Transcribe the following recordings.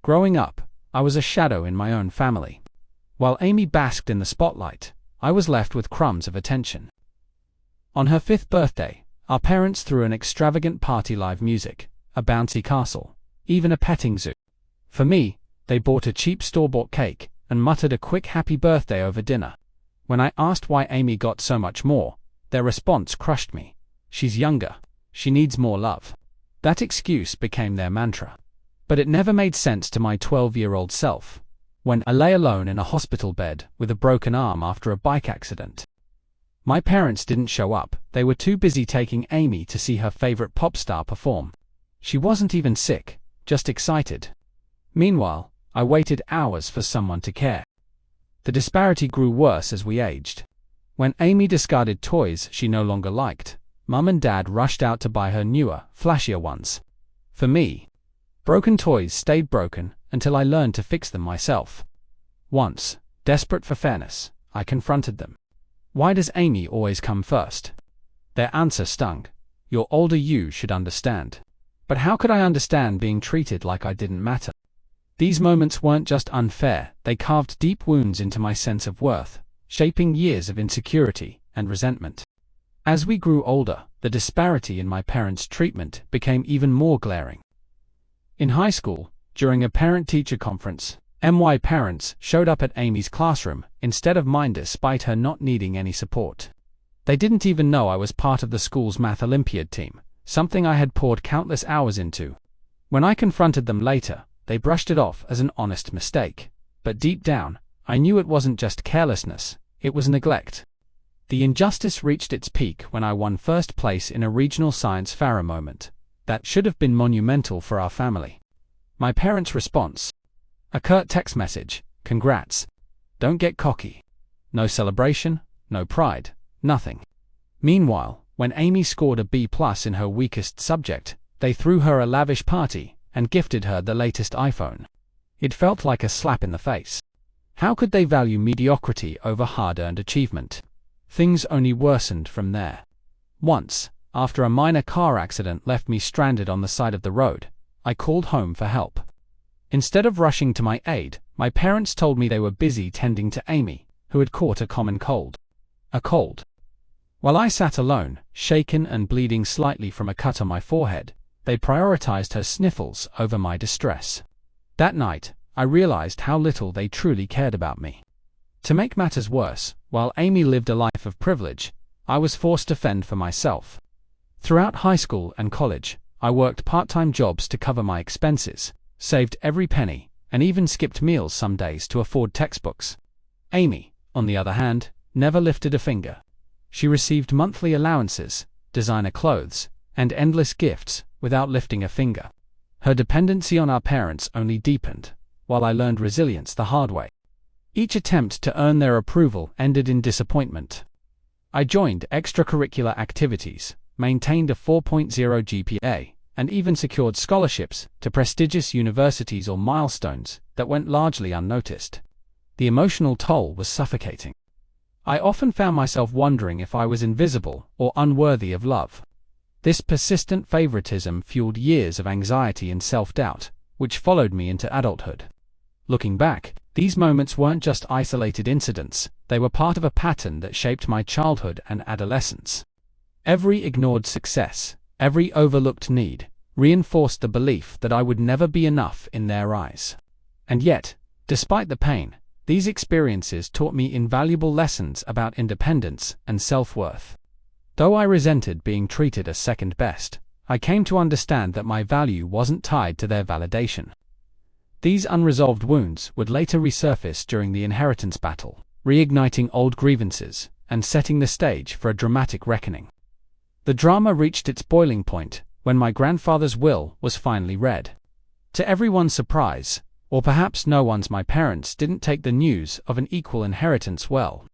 Growing up, I was a shadow in my own family. While Amy basked in the spotlight, I was left with crumbs of attention. On her 5th birthday, our parents threw an extravagant party, live music, a bouncy castle, even a petting zoo. For me, they bought a cheap store-bought cake and muttered a quick happy birthday over dinner. When I asked why Amy got so much more, their response crushed me. She's younger. She needs more love. That excuse became their mantra. But it never made sense to my 12-year-old self, when I lay alone in a hospital bed with a broken arm after a bike accident. My parents didn't show up. They were too busy taking Amy to see her favorite pop star perform. She wasn't even sick, just excited. Meanwhile, I waited hours for someone to care. The disparity grew worse as we aged. When Amy discarded toys she no longer liked, Mum and Dad rushed out to buy her newer, flashier ones. For me, broken toys stayed broken until I learned to fix them myself. Once, desperate for fairness, I confronted them. Why does Amy always come first? Their answer stung. You're older, you should understand. But how could I understand being treated like I didn't matter? These moments weren't just unfair, they carved deep wounds into my sense of worth, shaping years of insecurity and resentment. As we grew older, the disparity in my parents' treatment became even more glaring. In high school, during a parent-teacher conference, my parents showed up at Amy's classroom instead of mine despite her not needing any support. They didn't even know I was part of the school's math Olympiad team, something I had poured countless hours into. When I confronted them later, they brushed it off as an honest mistake. But deep down, I knew it wasn't just carelessness, it was neglect. The injustice reached its peak when I won first place in a regional science fair, a moment that should have been monumental for our family. My parents' response: a curt text message, "Congrats. Don't get cocky." No celebration, no pride, nothing. Meanwhile, when Amy scored a B+ in her weakest subject, they threw her a lavish party and gifted her the latest iPhone. It felt like a slap in the face. How could they value mediocrity over hard-earned achievement? Things only worsened from there. Once, after a minor car accident left me stranded on the side of the road, I called home for help. Instead of rushing to my aid, my parents told me they were busy tending to Amy, who had caught a common cold. A cold. While I sat alone, shaken and bleeding slightly from a cut on my forehead, they prioritized her sniffles over my distress. That night, I realized how little they truly cared about me. To make matters worse, while Amy lived a life of privilege, I was forced to fend for myself. Throughout high school and college, I worked part-time jobs to cover my expenses, saved every penny, and even skipped meals some days to afford textbooks. Amy, on the other hand, never lifted a finger. She received monthly allowances, designer clothes, and endless gifts without lifting a finger. Her dependency on our parents only deepened, while I learned resilience the hard way. Each attempt to earn their approval ended in disappointment. I joined extracurricular activities, maintained a 4.0 GPA, and even secured scholarships to prestigious universities or milestones that went largely unnoticed. The emotional toll was suffocating. I often found myself wondering if I was invisible or unworthy of love. This persistent favoritism fueled years of anxiety and self-doubt, which followed me into adulthood. Looking back, these moments weren't just isolated incidents, they were part of a pattern that shaped my childhood and adolescence. Every ignored success, every overlooked need, reinforced the belief that I would never be enough in their eyes. And yet, despite the pain, these experiences taught me invaluable lessons about independence and self-worth. Though I resented being treated as second best, I came to understand that my value wasn't tied to their validation. These unresolved wounds would later resurface during the inheritance battle, reigniting old grievances and setting the stage for a dramatic reckoning. The drama reached its boiling point when my grandfather's will was finally read. To everyone's surprise, or perhaps no one's, my parents didn't take the news of an equal inheritance well.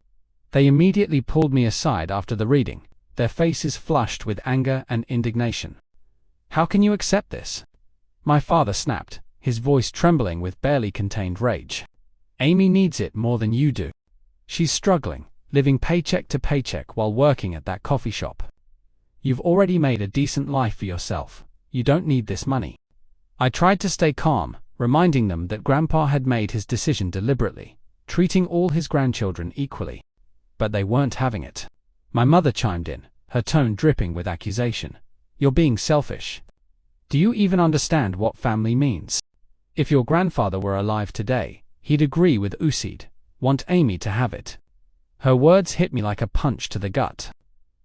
They immediately pulled me aside after the reading, their faces flushed with anger and indignation. "How can you accept this?" my father snapped, his voice trembling with barely contained rage. "Amy needs it more than you do. She's struggling, living paycheck to paycheck while working at that coffee shop. You've already made a decent life for yourself. You don't need this money." I tried to stay calm, reminding them that Grandpa had made his decision deliberately, treating all his grandchildren equally. But they weren't having it. My mother chimed in, her tone dripping with accusation. "You're being selfish. Do you even understand what family means? If your grandfather were alive today, he'd agree with Usid, want Amy to have it." Her words hit me like a punch to the gut.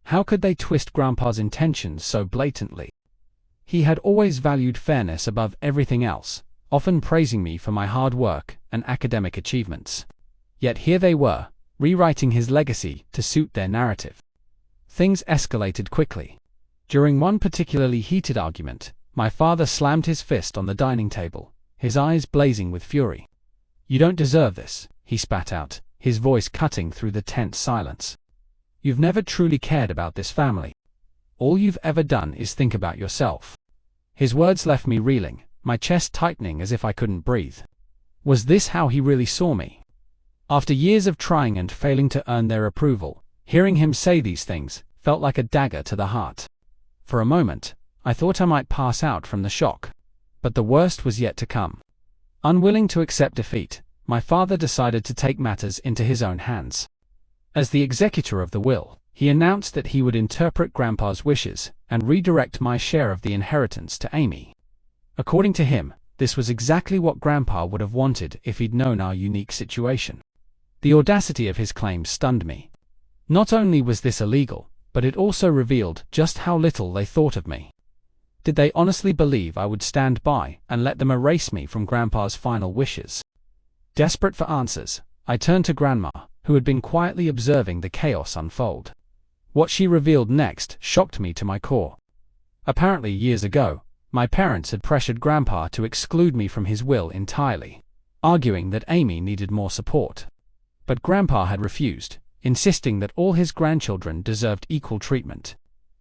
How could they twist Grandpa's intentions so blatantly? He had always valued fairness above everything else, often praising me for my hard work and academic achievements. Yet here they were, rewriting his legacy to suit their narrative. Things escalated quickly. During one particularly heated argument, my father slammed his fist on the dining table, his eyes blazing with fury. "You don't deserve this," he spat out, his voice cutting through the tense silence. "You've never truly cared about this family. All you've ever done is think about yourself." His words left me reeling, my chest tightening as if I couldn't breathe. Was this how he really saw me? After years of trying and failing to earn their approval, hearing him say these things felt like a dagger to the heart. For a moment, I thought I might pass out from the shock. But the worst was yet to come. Unwilling to accept defeat, my father decided to take matters into his own hands. As the executor of the will, he announced that he would interpret Grandpa's wishes and redirect my share of the inheritance to Amy. According to him, this was exactly what Grandpa would have wanted if he'd known our unique situation. The audacity of his claims stunned me. Not only was this illegal, but it also revealed just how little they thought of me. Did they honestly believe I would stand by and let them erase me from Grandpa's final wishes? Desperate for answers, I turned to Grandma, who had been quietly observing the chaos unfold. What she revealed next shocked me to my core. Apparently, years ago, my parents had pressured Grandpa to exclude me from his will entirely, arguing that Amy needed more support. But Grandpa had refused, insisting that all his grandchildren deserved equal treatment.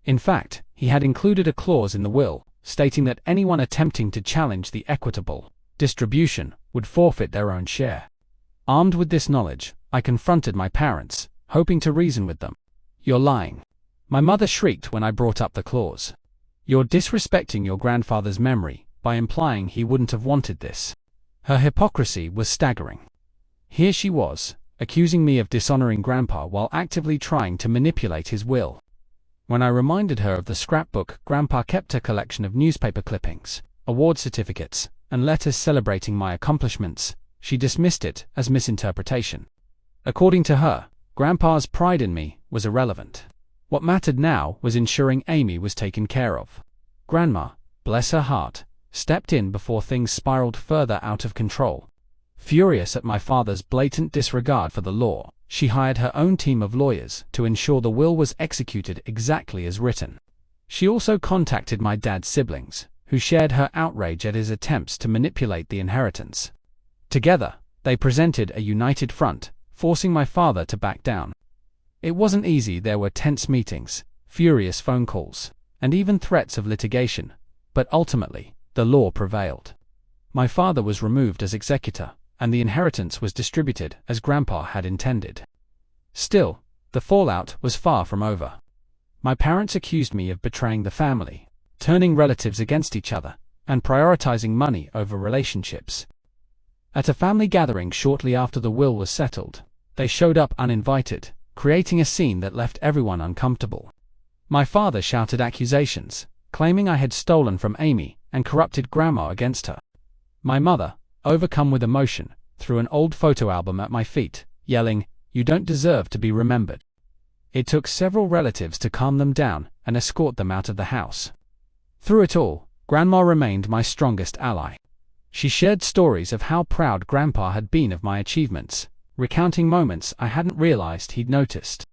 In fact, he had included a clause in the will, stating that anyone attempting to challenge the equitable distribution would forfeit their own share. Armed with this knowledge, I confronted my parents, hoping to reason with them. "You're lying," my mother shrieked when I brought up the clause. "You're disrespecting your grandfather's memory by implying he wouldn't have wanted this." Her hypocrisy was staggering. Here she was, accusing me of dishonoring Grandpa while actively trying to manipulate his will. When I reminded her of the scrapbook Grandpa kept, a collection of newspaper clippings, award certificates, and letters celebrating my accomplishments, she dismissed it as misinterpretation. According to her, Grandpa's pride in me was irrelevant. What mattered now was ensuring Amy was taken care of. Grandma, bless her heart, stepped in before things spiraled further out of control. Furious at my father's blatant disregard for the law, she hired her own team of lawyers to ensure the will was executed exactly as written. She also contacted my dad's siblings, who shared her outrage at his attempts to manipulate the inheritance. Together, they presented a united front, forcing my father to back down. It wasn't easy. There were tense meetings, furious phone calls, and even threats of litigation, but ultimately, the law prevailed. My father was removed as executor, and the inheritance was distributed as Grandpa had intended. Still, the fallout was far from over. My parents accused me of betraying the family, turning relatives against each other, and prioritizing money over relationships. At a family gathering shortly after the will was settled, they showed up uninvited, creating a scene that left everyone uncomfortable. My father shouted accusations, claiming I had stolen from Amy and corrupted Grandma against her. My mother, overcome with emotion, threw an old photo album at my feet, yelling, "You don't deserve to be remembered." It took several relatives to calm them down and escort them out of the house. Through it all, Grandma remained my strongest ally. She shared stories of how proud Grandpa had been of my achievements, recounting moments I hadn't realized he'd noticed.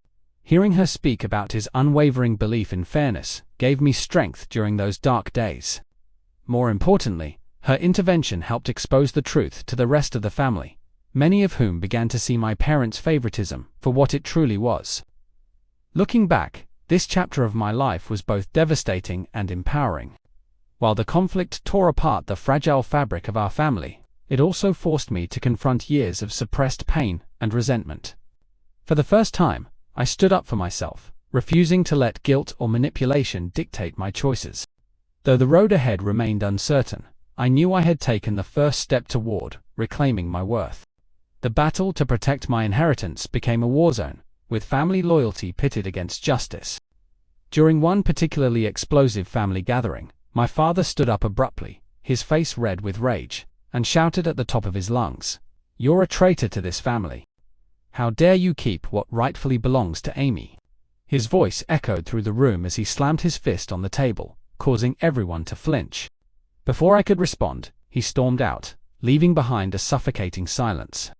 Hearing her speak about his unwavering belief in fairness gave me strength during those dark days. More importantly, her intervention helped expose the truth to the rest of the family, many of whom began to see my parents' favoritism for what it truly was. Looking back, this chapter of my life was both devastating and empowering. While the conflict tore apart the fragile fabric of our family, it also forced me to confront years of suppressed pain and resentment. For the first time, I stood up for myself, refusing to let guilt or manipulation dictate my choices. Though the road ahead remained uncertain, I knew I had taken the first step toward reclaiming my worth. The battle to protect my inheritance became a war zone, with family loyalty pitted against justice. During one particularly explosive family gathering, my father stood up abruptly, his face red with rage, and shouted at the top of his lungs, "You're a traitor to this family. How dare you keep what rightfully belongs to Amy?" His voice echoed through the room as he slammed his fist on the table, causing everyone to flinch. Before I could respond, he stormed out, leaving behind a suffocating silence.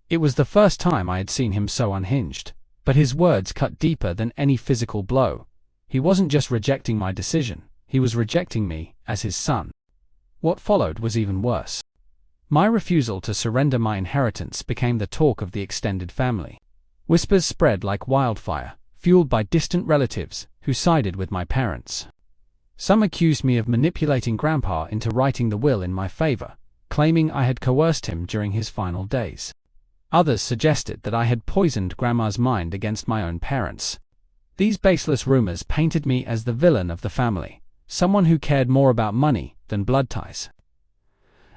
It was the first time I had seen him so unhinged, but his words cut deeper than any physical blow. He wasn't just rejecting my decision, he was rejecting me as his son. What followed was even worse. My refusal to surrender my inheritance became the talk of the extended family. Whispers spread like wildfire, fueled by distant relatives who sided with my parents. Some accused me of manipulating Grandpa into writing the will in my favor, claiming I had coerced him during his final days. Others suggested that I had poisoned Grandma's mind against my own parents. These baseless rumors painted me as the villain of the family, someone who cared more about money than blood ties.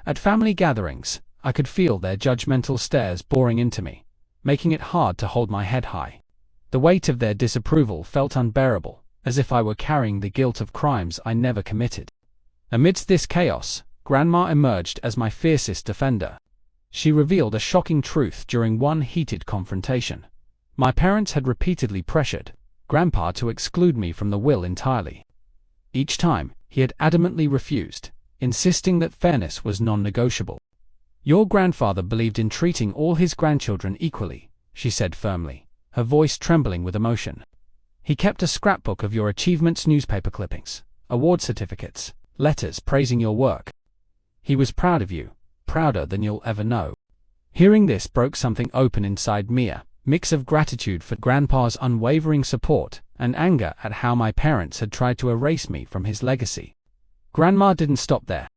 At family gatherings, I could feel their judgmental stares boring into me, making it hard to hold my head high. The weight of their disapproval felt unbearable, as if I were carrying the guilt of crimes I never committed. Amidst this chaos, Grandma emerged as my fiercest defender. She revealed a shocking truth during one heated confrontation. My parents had repeatedly pressured Grandpa to exclude me from the will entirely. Each time, he had adamantly refused, insisting that fairness was non-negotiable. "Your grandfather believed in treating all his grandchildren equally," she said firmly, her voice trembling with emotion. "He kept a scrapbook of your achievements, newspaper clippings, award certificates, letters praising your work. He was proud of you, prouder than you'll ever know." Hearing this broke something open inside me, a mix of gratitude for Grandpa's unwavering support and anger at how my parents had tried to erase me from his legacy. Grandma didn't stop there.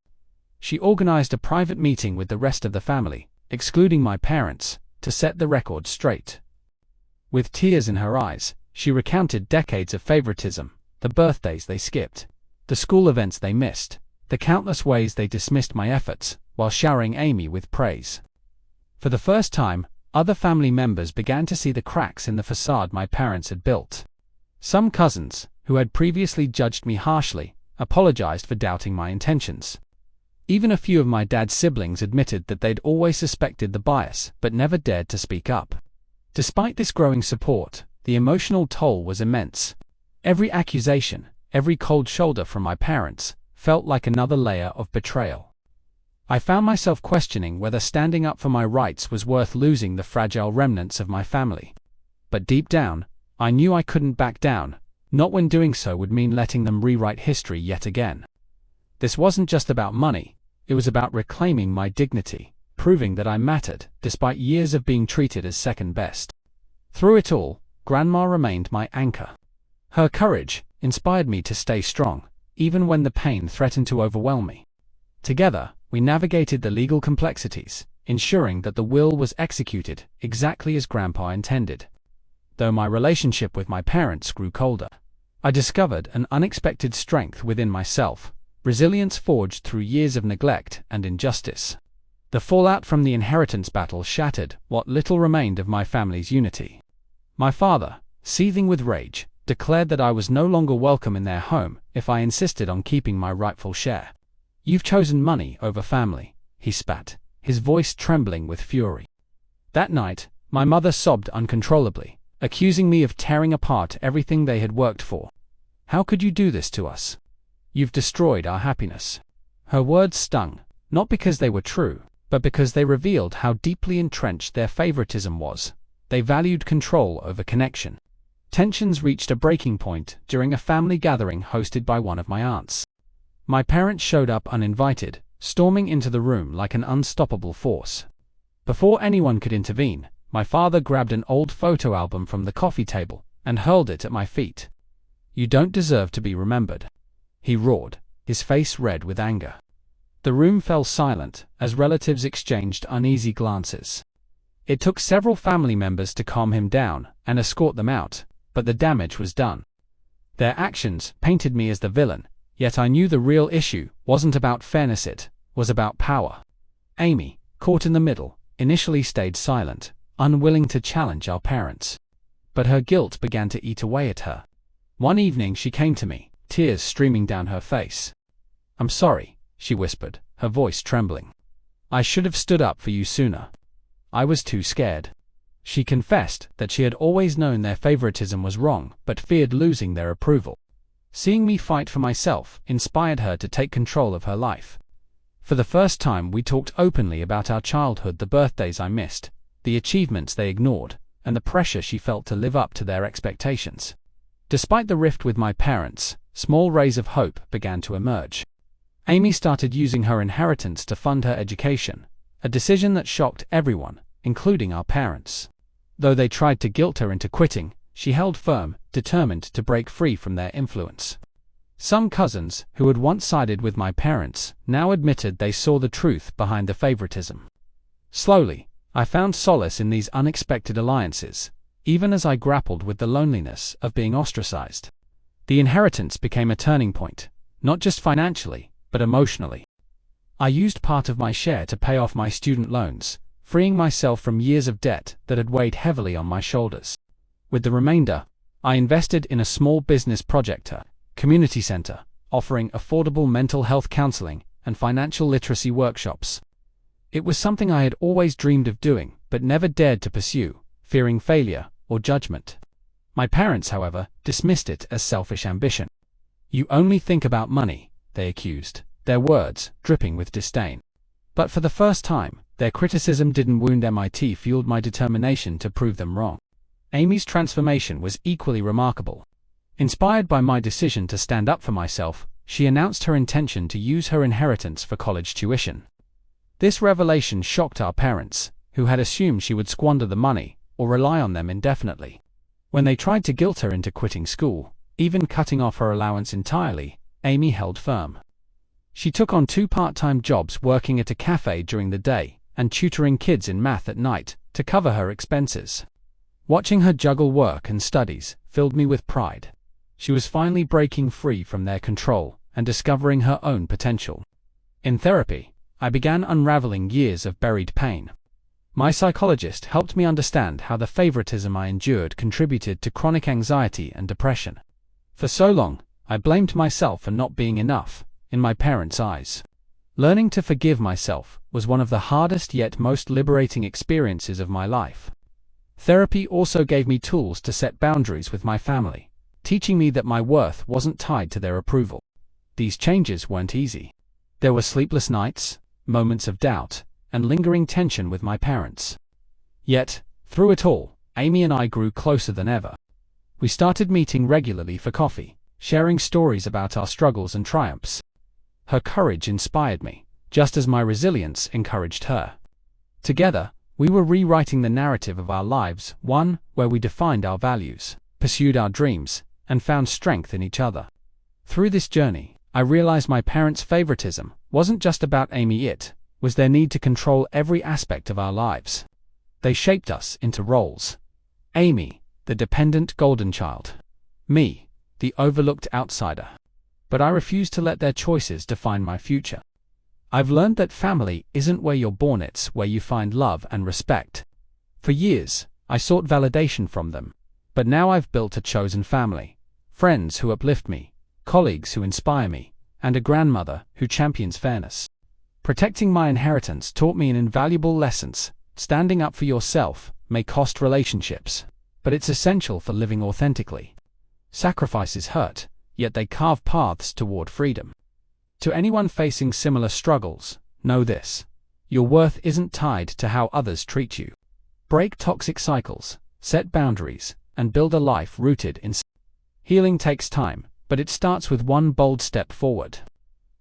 She organized a private meeting with the rest of the family, excluding my parents, to set the record straight. With tears in her eyes, she recounted decades of favoritism, the birthdays they skipped, the school events they missed, the countless ways they dismissed my efforts, while showering Amy with praise. For the first time, other family members began to see the cracks in the facade my parents had built. Some cousins, who had previously judged me harshly, apologized for doubting my intentions. Even a few of my dad's siblings admitted that they'd always suspected the bias, but never dared to speak up. Despite this growing support, the emotional toll was immense. Every accusation, every cold shoulder from my parents, felt like another layer of betrayal. I found myself questioning whether standing up for my rights was worth losing the fragile remnants of my family. But deep down, I knew I couldn't back down, not when doing so would mean letting them rewrite history yet again. This wasn't just about money, it was about reclaiming my dignity, proving that I mattered, despite years of being treated as second best. Through it all, Grandma remained my anchor. Her courage inspired me to stay strong, even when the pain threatened to overwhelm me. Together, we navigated the legal complexities, ensuring that the will was executed exactly as Grandpa intended. Though my relationship with my parents grew colder, I discovered an unexpected strength within myself, resilience forged through years of neglect and injustice. The fallout from the inheritance battle shattered what little remained of my family's unity. My father, seething with rage, declared that I was no longer welcome in their home if I insisted on keeping my rightful share. "You've chosen money over family," he spat, his voice trembling with fury. That night, my mother sobbed uncontrollably, accusing me of tearing apart everything they had worked for. "How could you do this to us? You've destroyed our happiness." Her words stung, not because they were true, but because they revealed how deeply entrenched their favoritism was. They valued control over connection. Tensions reached a breaking point during a family gathering hosted by one of my aunts. My parents showed up uninvited, storming into the room like an unstoppable force. Before anyone could intervene, my father grabbed an old photo album from the coffee table and hurled it at my feet. "You don't deserve to be remembered," he roared, his face red with anger. The room fell silent as relatives exchanged uneasy glances. It took several family members to calm him down and escort them out, but the damage was done. Their actions painted me as the villain, yet I knew the real issue wasn't about fairness, it was about power. Amy, caught in the middle, initially stayed silent, unwilling to challenge our parents. But her guilt began to eat away at her. One evening she came to me, tears streaming down her face. "I'm sorry," she whispered, her voice trembling. "I should have stood up for you sooner. I was too scared." She confessed that she had always known their favoritism was wrong, but feared losing their approval. Seeing me fight for myself inspired her to take control of her life. For the first time we talked openly about our childhood, the birthdays I missed, the achievements they ignored, and the pressure she felt to live up to their expectations. Despite the rift with my parents, small rays of hope began to emerge. Amy started using her inheritance to fund her education, a decision that shocked everyone, including our parents. Though they tried to guilt her into quitting, she held firm, determined to break free from their influence. Some cousins, who had once sided with my parents, now admitted they saw the truth behind the favoritism. Slowly, I found solace in these unexpected alliances, even as I grappled with the loneliness of being ostracized. The inheritance became a turning point, not just financially, but emotionally. I used part of my share to pay off my student loans, freeing myself from years of debt that had weighed heavily on my shoulders. With the remainder, I invested in a small business project, a community center, offering affordable mental health counseling and financial literacy workshops. It was something I had always dreamed of doing, but never dared to pursue, fearing failure or judgment. My parents, however, dismissed it as selfish ambition. "You only think about money," they accused, their words dripping with disdain. But for the first time, their criticism didn't wound MIT, fueled my determination to prove them wrong. Amy's transformation was equally remarkable. Inspired by my decision to stand up for myself, she announced her intention to use her inheritance for college tuition. This revelation shocked our parents, who had assumed she would squander the money or rely on them indefinitely. When they tried to guilt her into quitting school, even cutting off her allowance entirely, Amy held firm. She took on 2 part-time jobs, working at a cafe during the day and tutoring kids in math at night to cover her expenses. Watching her juggle work and studies filled me with pride. She was finally breaking free from their control and discovering her own potential. In therapy, I began unraveling years of buried pain. My psychologist helped me understand how the favoritism I endured contributed to chronic anxiety and depression. For so long, I blamed myself for not being enough in my parents' eyes. Learning to forgive myself was one of the hardest yet most liberating experiences of my life. Therapy also gave me tools to set boundaries with my family, teaching me that my worth wasn't tied to their approval. These changes weren't easy. There were sleepless nights, moments of doubt, and lingering tension with my parents. Yet, through it all, Amy and I grew closer than ever. We started meeting regularly for coffee, sharing stories about our struggles and triumphs. Her courage inspired me, just as my resilience encouraged her. Together, we were rewriting the narrative of our lives, one where we defined our values, pursued our dreams, and found strength in each other. Through this journey, I realized my parents' favoritism wasn't just about Amy, it was their need to control every aspect of our lives. They shaped us into roles. Amy, the dependent golden child. Me, the overlooked outsider. But I refused to let their choices define my future. I've learned that family isn't where you're born, it's where you find love and respect. For years, I sought validation from them. But now I've built a chosen family. Friends who uplift me, colleagues who inspire me, and a grandmother who champions fairness. Protecting my inheritance taught me an invaluable lessons. Standing up for yourself may cost relationships, but it's essential for living authentically. Sacrifices hurt, yet they carve paths toward freedom. To anyone facing similar struggles, know this: your worth isn't tied to how others treat you. Break toxic cycles, set boundaries, and build a life rooted in healing. Takes time, but it starts with one bold step forward.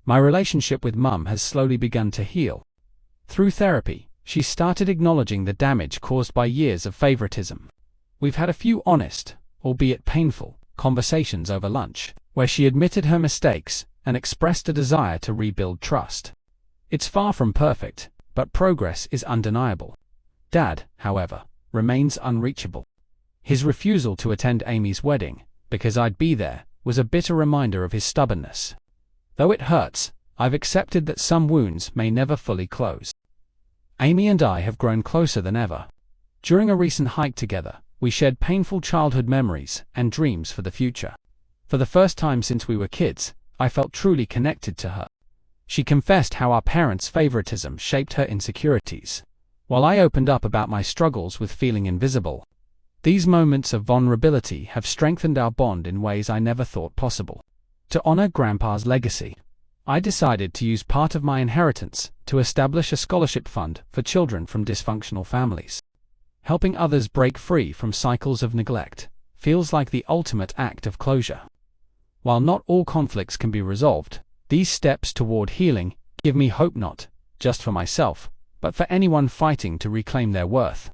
My relationship with Mum has slowly begun to heal. Through therapy, she started acknowledging the damage caused by years of favoritism. We've had a few honest, albeit painful, conversations over lunch, where she admitted her mistakes and expressed a desire to rebuild trust. It's far from perfect, but progress is undeniable. Dad, however, remains unreachable. His refusal to attend Amy's wedding, because I'd be there, was a bitter reminder of his stubbornness. Though it hurts, I've accepted that some wounds may never fully close. Amy and I have grown closer than ever. During a recent hike together, we shared painful childhood memories and dreams for the future. For the first time since we were kids, I felt truly connected to her. She confessed how our parents' favoritism shaped her insecurities, while I opened up about my struggles with feeling invisible. These moments of vulnerability have strengthened our bond in ways I never thought possible. To honor Grandpa's legacy, I decided to use part of my inheritance to establish a scholarship fund for children from dysfunctional families. Helping others break free from cycles of neglect feels like the ultimate act of closure. While not all conflicts can be resolved, these steps toward healing give me hope, not just for myself, but for anyone fighting to reclaim their worth.